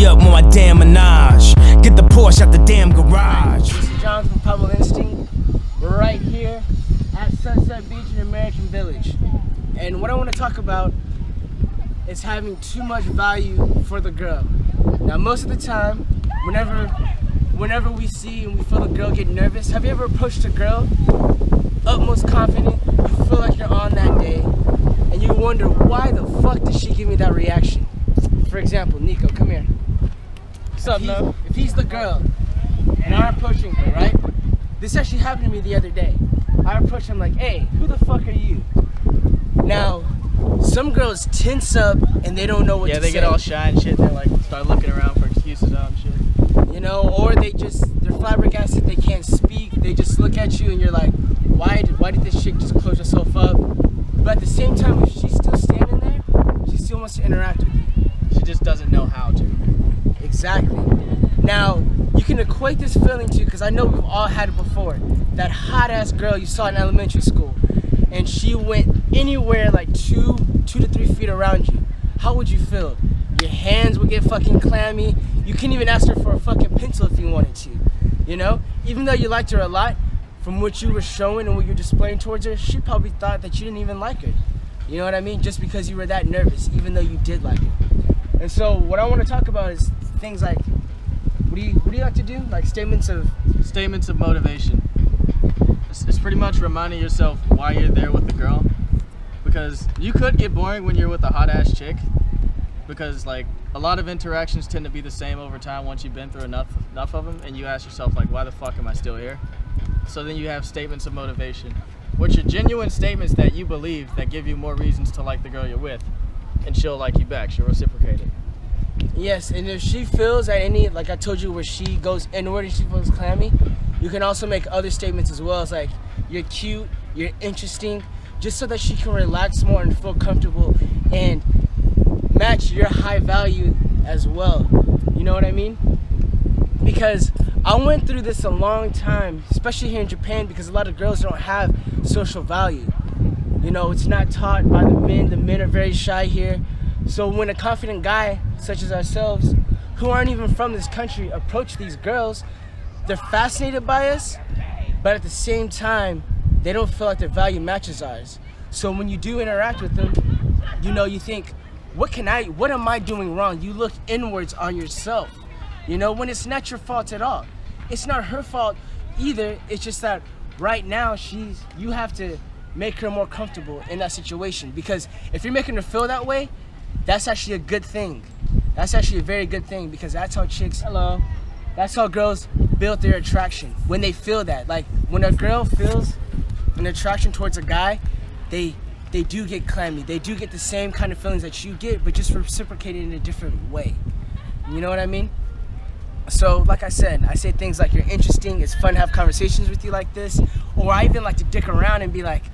me up with my damn menage. Get the Porsche out the damn garage. This is John from Pablo Instinct. We're right here at Sunset Beach in American Village. And what I want to talk about is having too much value for the girl. Now, most of the time, whenever we see and we feel a girl get nervous, have you ever approached a girl, utmost confident, you feel like you're on that day, and you wonder, why the fuck did she give me that reaction? For example, Nikko, come here. What's up, man? If he's the girl, and I'm approaching her, right? This actually happened to me the other day. I approached him like, hey, who the fuck are you? Now, some girls tense up and they don't know what to say. Yeah, they get all shy and shit. They like start looking around for excuses and shit. You know, or they're flabbergasted, they can't speak. They just look at you and you're like, why did this chick just close herself up? But at the same time, if she's still standing there, she still wants to interact with you. She just doesn't know how to. Exactly. Now, you can equate this feeling to, because I know we've all had it before, that hot ass girl you saw in elementary school, and she went anywhere like 2 to 3 feet around you. How would you feel? Your hands would get fucking clammy. You couldn't even ask her for a fucking pencil if you wanted to. You know? Even though you liked her a lot, from what you were showing and what you're displaying towards her, she probably thought that you didn't even like her. You know what I mean? Just because you were that nervous, even though you did like her. And so what I want to talk about is things like, what do you like to do? Like statements of motivation. It's pretty much reminding yourself why you're there with the girl, because you could get boring when you're with a hot ass chick, because like a lot of interactions tend to be the same over time once you've been through enough of them, and you ask yourself like, why the fuck am I still here? So then you have statements of motivation, which are genuine statements that you believe that give you more reasons to like the girl you're with, and she'll like you back, she'll reciprocate it. Yes, and if she feels at any, like I told you, where she goes inward and she feels clammy, you can also make other statements as well. It's like, you're cute, you're interesting, just so that she can relax more and feel comfortable and match your high value as well. You know what I mean? Because I went through this a long time, especially here in Japan, because a lot of girls don't have social value. You know, it's not taught by the men are very shy here. So when a confident guy, such as ourselves, who aren't even from this country, approach these girls, they're fascinated by us, but at the same time, they don't feel like their value matches ours. So when you do interact with them, you know, you think, what am I doing wrong? You look inwards on yourself, you know, when it's not your fault at all. It's not her fault either. It's just that right now you have to make her more comfortable in that situation, because if you're making her feel that way, that's actually a good thing. That's actually a very good thing, because that's how that's how girls build their attraction. When they feel that, like when a girl feels an attraction towards a guy, they do get clammy. They do get the same kind of feelings that you get, but just reciprocated in a different way. You know what I mean? So like I said, I say things like, you're interesting, it's fun to have conversations with you like this, or I even like to dick around and be like,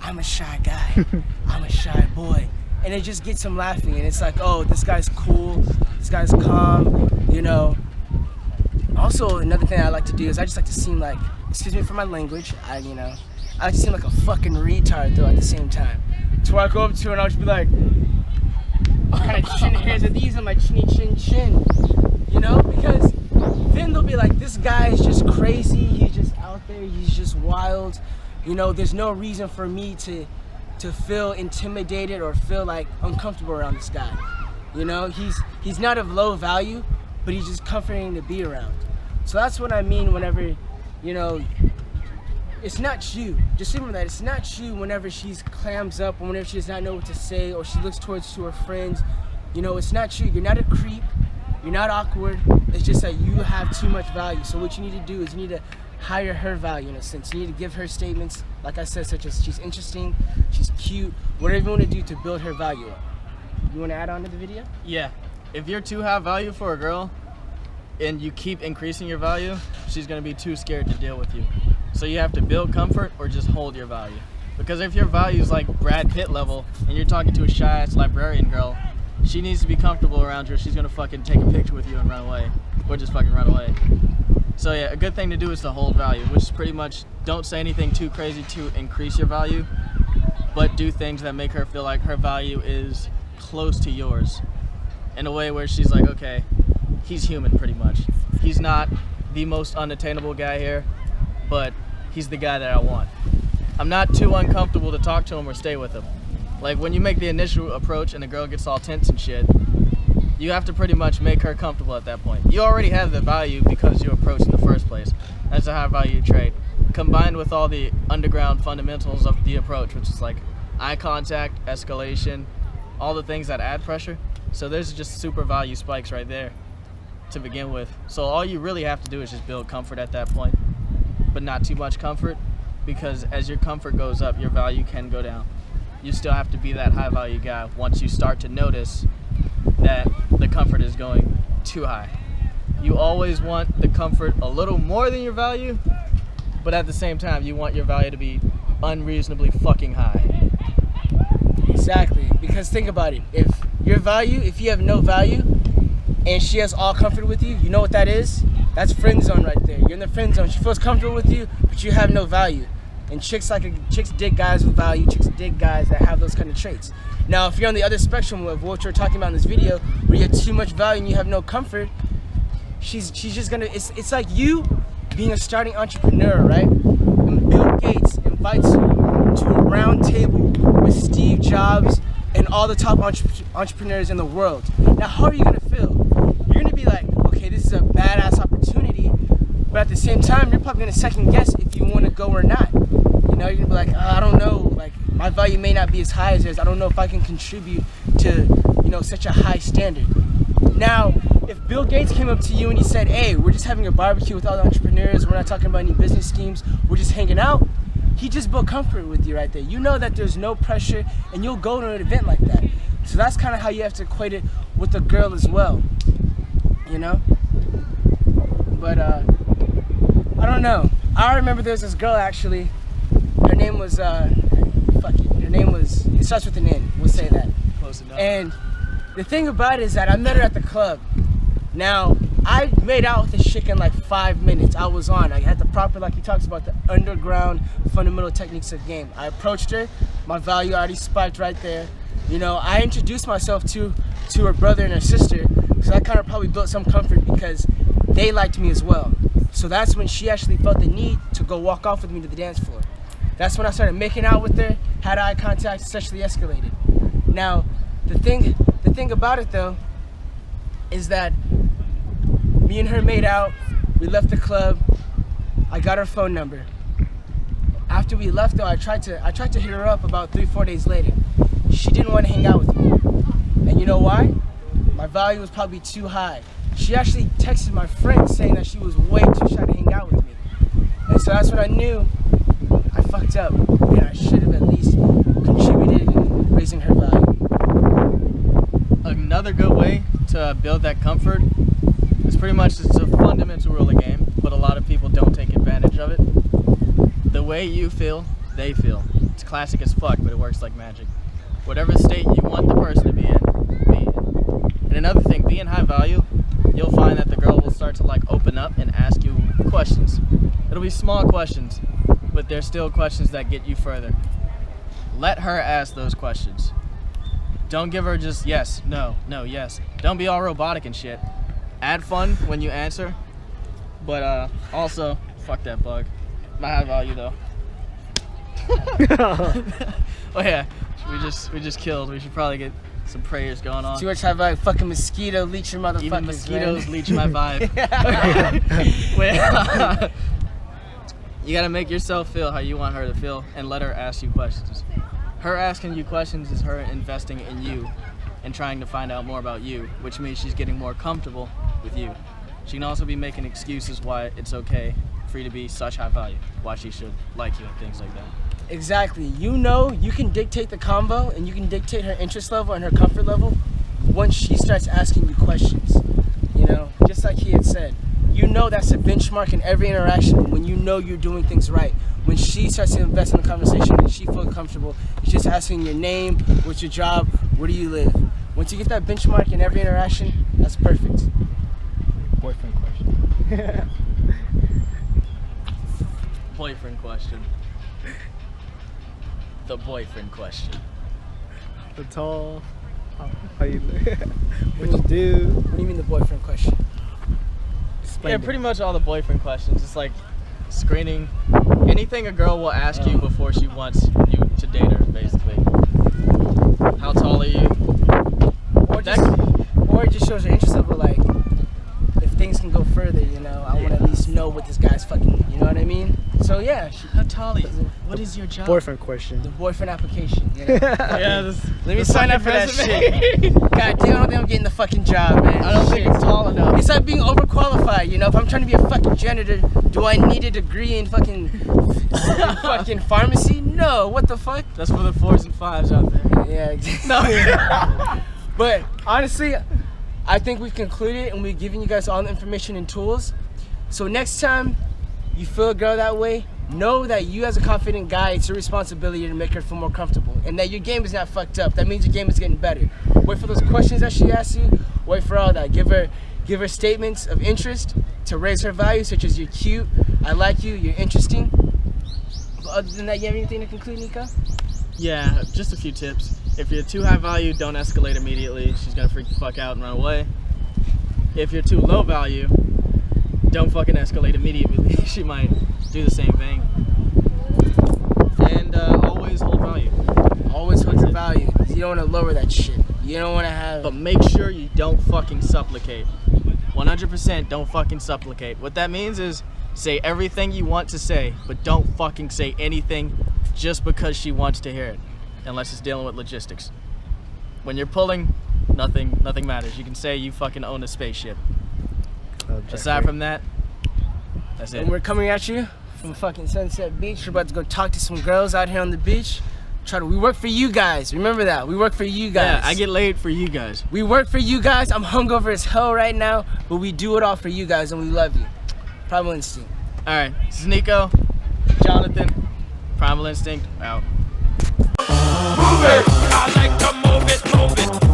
I'm a shy guy, I'm a shy boy. And it just gets them laughing, and it's like, oh, this guy's cool, this guy's calm, you know. Also, another thing I like to do is I just like to seem like, excuse me for my language, I like to seem like a fucking retard though at the same time. So I go up to her and I'll just be like, what kind of chin hairs are these on my chinny chin chin? You know, because then they'll be like, this guy is just crazy, he's just out there, he's just wild. You know, there's no reason for me to feel intimidated or feel like uncomfortable around this guy. You know, he's not of low value, but he's just comforting to be around. So that's what I mean whenever, you know, it's not you. Just remember that it's not you whenever she's clams up, or whenever she does not know what to say, or she looks towards to her friends. You know, it's not you. You're not a creep. You're not awkward. It's just that you have too much value. So what you need to do is you need to higher her value in a sense. You need to give her statements, like I said, such as she's interesting, she's cute, whatever you want to do to build her value up. You want to add on to the video? Yeah. If you're too high value for a girl and you keep increasing your value, she's going to be too scared to deal with you. So you have to build comfort or just hold your value. Because if your value is like Brad Pitt level and you're talking to a shy ass librarian girl, she needs to be comfortable around you, or she's going to fucking take a picture with you and run away. Or just fucking run away. So yeah, a good thing to do is to hold value, which is pretty much don't say anything too crazy to increase your value, but do things that make her feel like her value is close to yours. in a way where she's like, okay, he's human pretty much. He's not the most unattainable guy here, but he's the guy that I want. I'm not too uncomfortable to talk to him or stay with him. Like when you make the initial approach and the girl gets all tense and shit, you have to pretty much make her comfortable at that point. You already have the value because you approach in the first place. That's a high value trait. Combined with all the underground fundamentals of the approach, which is like eye contact, escalation, all the things that add pressure. So there's just super value spikes right there to begin with. So all you really have to do is just build comfort at that point, but not too much comfort, because as your comfort goes up, your value can go down. You still have to be that high value guy once you start to notice that the comfort is going too high. You always want the comfort a little more than your value, but at the same time, you want your value to be unreasonably fucking high. Exactly, because think about it. If you have no value and she has all comfort with you, you know what that is? That's friend zone right there. You're in the friend zone. She feels comfortable with you, but you have no value. And chicks dig guys with value. Chicks dig guys that have those kind of traits. Now, if you're on the other spectrum of what you're talking about in this video, where you have too much value and you have no comfort, she's just gonna. It's like you being a starting entrepreneur, right? And Bill Gates invites you to a round table with Steve Jobs and all the top entrepreneurs in the world. Now, how are you gonna feel? You're gonna be like, okay, this is a badass opportunity, but at the same time, you're probably gonna second guess if you want to go or not. You know, you're gonna be like, I don't know, like my value may not be as high as theirs. I don't know if I can contribute to, such a high standard. Now, if Bill Gates came up to you and he said, hey, we're just having a barbecue with all the entrepreneurs, we're not talking about any business schemes, we're just hanging out, he just built comfort with you right there. You know that there's no pressure and you'll go to an event like that. So that's kind of how you have to equate it with a girl as well, But, I don't know. I remember there was this girl actually, her name was, it starts with an N, we'll say that. Close enough. And the thing about it is that I met her at the club. Now, I made out with this chick in like 5 minutes. I was on. I had the proper, like he talks about, the underground fundamental techniques of game. I approached her. My value already spiked right there. I introduced myself to her brother and her sister, so that kind of probably built some comfort because they liked me as well. So that's when she actually felt the need to go walk off with me to the dance floor. That's when I started making out with her, had eye contact, sexually escalated. Now, the thing about it though, is that me and her made out, we left the club, I got her phone number. After we left though, I tried to hit her up about 3-4 days later. She didn't want to hang out with me. And you know why? My value was probably too high. She actually texted my friend saying that she was way too shy to hang out with me. And so that's when I knew I fucked up and I should have at least contributed in raising her value. Another good way to build that comfort is pretty much, it's a fundamental rule of the game, but a lot of people don't take advantage of it. The way you feel, they feel. It's classic as fuck, but it works like magic. Whatever state you want the person to be in, be in. And another thing, being high value, you'll find that the girl will start to like open up and ask you questions. It'll be small questions, but they're still questions that get you further. Let her ask those questions. Don't give her just yes, no, no, yes. Don't be all robotic and shit. Add fun when you answer, but also, fuck that bug. My high value though. Oh yeah, we just killed. We should probably get some prayers going on. Too much high value, fucking mosquito leeching motherfuckers. Even mosquitoes man. leech my vibe. You gotta make yourself feel how you want her to feel and let her ask you questions. Her asking you questions is her investing in you and trying to find out more about you, which means she's getting more comfortable with you. She can also be making excuses why it's okay for you to be such high value, why she should like you and things like that. Exactly. You can dictate the combo and you can dictate her interest level and her comfort level once she starts asking you questions. Just like he had said. That's a benchmark in every interaction when you're doing things right. When she starts to invest in the conversation and she feels comfortable, she's just asking your name, what's your job, where do you live? Once you get that benchmark in every interaction, that's perfect. Boyfriend question. Boyfriend question. The boyfriend question. The tall, How you what you do? What do you mean the boyfriend question? Explain Yeah, it. pretty much all the boyfriend questions. It's like screening anything a girl will ask you before she wants you to date her, basically. How tall are you? Or it just shows your interest level, like, if things can go further, you know, I want to at least know what this guy's fucking, you know what I mean? So yeah, How tall are you? What is your job? Boyfriend question. the boyfriend application, you know? Yeah, Let me sign up for that shit. God damn, I don't think I'm getting the fucking job, man. I don't think it's tall enough. It's like being overqualified, you know? If I'm trying to be a fucking janitor, do I need a degree in fucking pharmacy? No, what the fuck? That's for the 4s and 5s out there. Yeah, exactly. No. But honestly, I think we've concluded and we've given you guys all the information and tools. So next time you feel a girl that way, know that you as a confident guy, it's your responsibility to make her feel more comfortable and that your game is not fucked up. That means your game is getting better. Wait for those questions that she asks you. Wait for all that. Give her statements of interest to raise her value, such as you're cute, I like you, you're interesting. But other than that, you have anything to conclude, Nikko? Yeah, just a few tips. If you're too high value, don't escalate immediately. She's gonna freak the fuck out and run away. If you're too low value, don't fucking escalate immediately. She might do the same thing. And always hold value. Always hold your value. You don't want to lower that shit. You don't want to have. But make sure you don't fucking supplicate. 100% don't fucking supplicate. What that means is say everything you want to say, but don't fucking say anything just because she wants to hear it. Unless it's dealing with logistics. When you're pulling, nothing matters. You can say you fucking own a spaceship. Aside from that, that's it. And we're coming at you from fucking Sunset Beach. We're about to go talk to some girls out here on the beach. We work for you guys. Remember that. We work for you guys. Yeah, I get laid for you guys. We work for you guys. I'm hungover as hell right now, but we do it all for you guys and we love you. Primal Instinct. Alright, this is Nikko, Jonathan, Primal Instinct, out. Move it. I like to move it, move it.